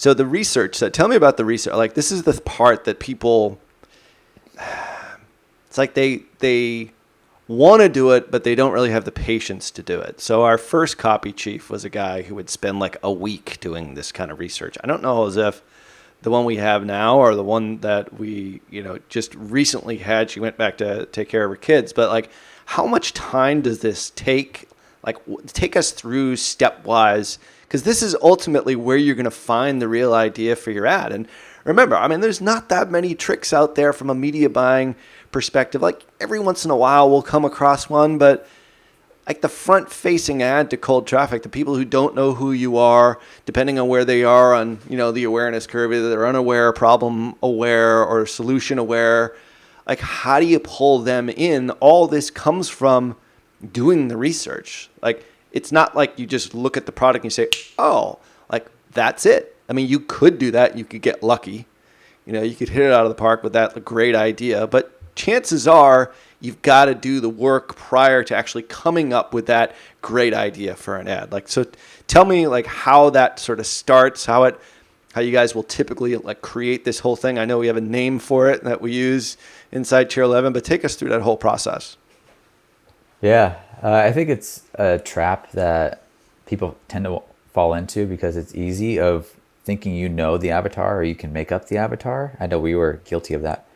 So the research, so tell me about the research. Like this is the part that people, it's like they want to do it, but they don't really have the patience to do it. So our first copy chief was a guy who would spend like a week doing this kind of research. I don't know as if the one we have now or the one that we, just recently had, she went back to take care of her kids, but like how much time does this take? Like take us through stepwise, because this is ultimately where you're going to find the real idea for your ad. And remember, I mean, there's not that many tricks out there from a media buying perspective. Like every once in a while we'll come across one, but like the front facing ad to cold traffic, the people who don't know who you are, depending on where they are on, the awareness curve, either they're unaware, problem aware, or solution aware, like how do you pull them in? All this comes from doing the research. Like it's not like you just look at the product and you say, oh, like that's it. I mean, you could do that. You could get lucky. You could hit it out of the park with that great idea, but chances are you've got to do the work prior to actually coming up with that great idea for an ad. Like, so tell me like how that sort of starts, how you guys will typically like create this whole thing. I know we have a name for it that we use inside Tier 11, but take us through that whole process. Yeah, I think it's a trap that people tend to fall into because it's easy of thinking the avatar or you can make up the avatar. I know we were guilty of that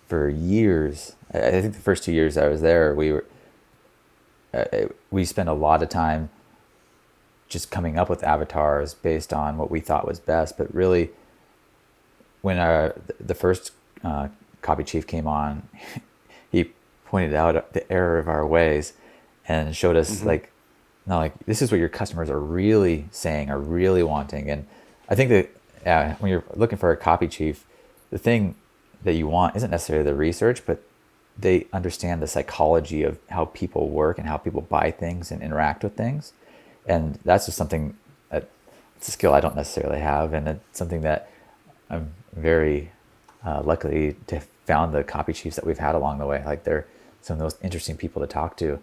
for years. I think the first 2 years I was there, we spent a lot of time just coming up with avatars based on what we thought was best. But really, when the first copy chief came on, he pointed out the error of our ways and showed us this is what your customers are really saying, are really wanting. And I think that when you're looking for a copy chief, the thing that you want isn't necessarily the research, but they understand the psychology of how people work and how people buy things and interact with things. And that's just something it's a skill I don't necessarily have. And it's something that I'm very lucky to have found the copy chiefs that we've had along the way. Like they're some of the most interesting people to talk to,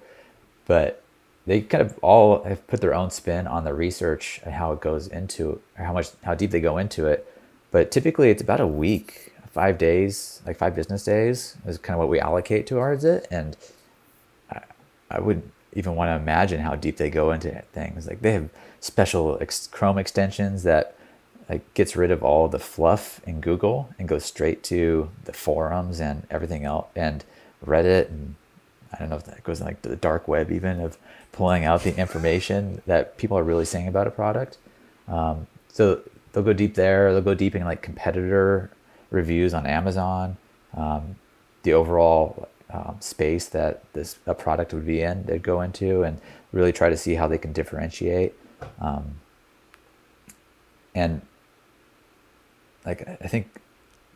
but they kind of all have put their own spin on the research and how it goes into, or how deep they go into it. But typically it's about a week, 5 days, like 5 business days is kind of what we allocate towards it. And I wouldn't even want to imagine how deep they go into things. Like they have special Chrome extensions that like gets rid of all the fluff in Google and goes straight to the forums and everything else and Reddit. And I don't know if that goes in like the dark web even, of pulling out the information that people are really saying about a product. So they'll go deep there. They'll go deep in like competitor reviews on Amazon, the overall space that a product would be in, they'd go into and really try to see how they can differentiate. And like I think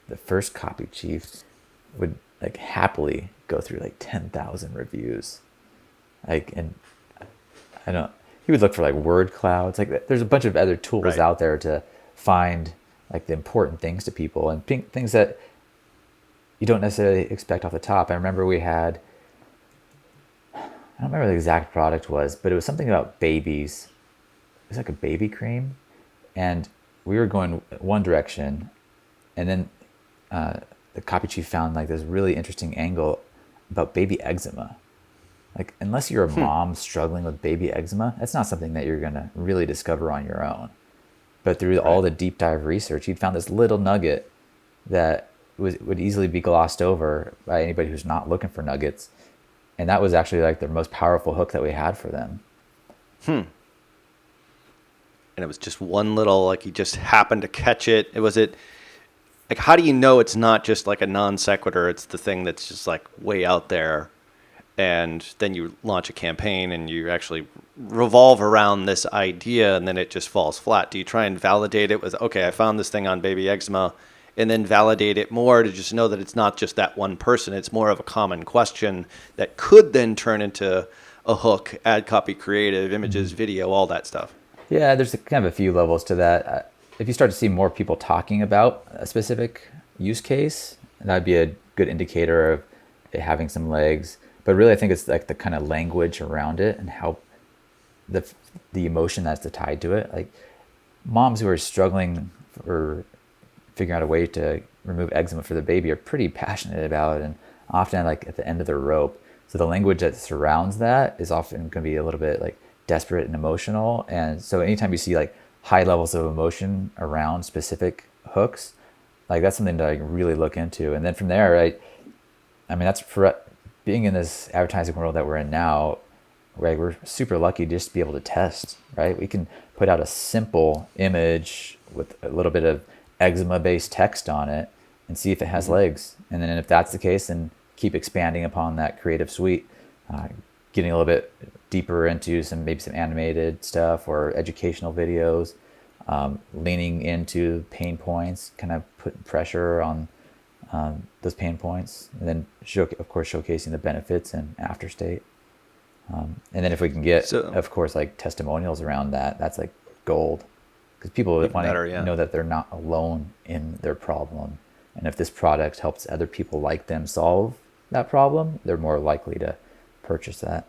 the first copy chief would like happily go through like 10,000 reviews, like, and I don't. He would look for like word clouds. Like there's a bunch of other tools out there to find like the important things to people and things that you don't necessarily expect off the top. I remember we had, I don't remember what the exact product was, but it was something about babies. It was like a baby cream, and we were going one direction, and then the copy chief found like this really interesting angle about baby eczema. Like, unless you're a mom struggling with baby eczema, that's not something that you're going to really discover on your own. But through all the deep dive research, he'd found this little nugget that would easily be glossed over by anybody who's not looking for nuggets. And that was actually like the most powerful hook that we had for them. And it was just one little, like he just happened to catch it. Like, how do you know it's not just like a non sequitur? It's the thing that's just like way out there. And then you launch a campaign and you actually revolve around this idea, and then it just falls flat. Do you try and validate it with, okay, I found this thing on baby eczema, and then validate it more to just know that it's not just that one person, it's more of a common question that could then turn into a hook, ad copy, creative, images, video, all that stuff? Yeah, there's kind of a few levels to that. If you start to see more people talking about a specific use case, that'd be a good indicator of it having some legs. But really, I think it's like the kind of language around it and how the emotion that's tied to it. Like moms who are struggling for figuring out a way to remove eczema for the baby are pretty passionate about, and often like at the end of their rope. So the language that surrounds that is often going to be a little bit like desperate and emotional. And so anytime you see like high levels of emotion around specific hooks, like that's something to like really look into. And then from there, right, I mean, that's for being in this advertising world that we're in now, right? We're super lucky just to be able to test, right? We can put out a simple image with a little bit of eczema based text on it and see if it has legs. And then if that's the case, then keep expanding upon that creative suite, getting a little bit deeper into maybe some animated stuff or educational videos, leaning into pain points, kind of putting pressure on those pain points, and then of course showcasing the benefits and after state. And then if we can get, So of course, like testimonials around that, that's like gold, because people even want better, to yeah. know that they're not alone in their problem. And if this product helps other people like them solve that problem, they're more likely to purchase that.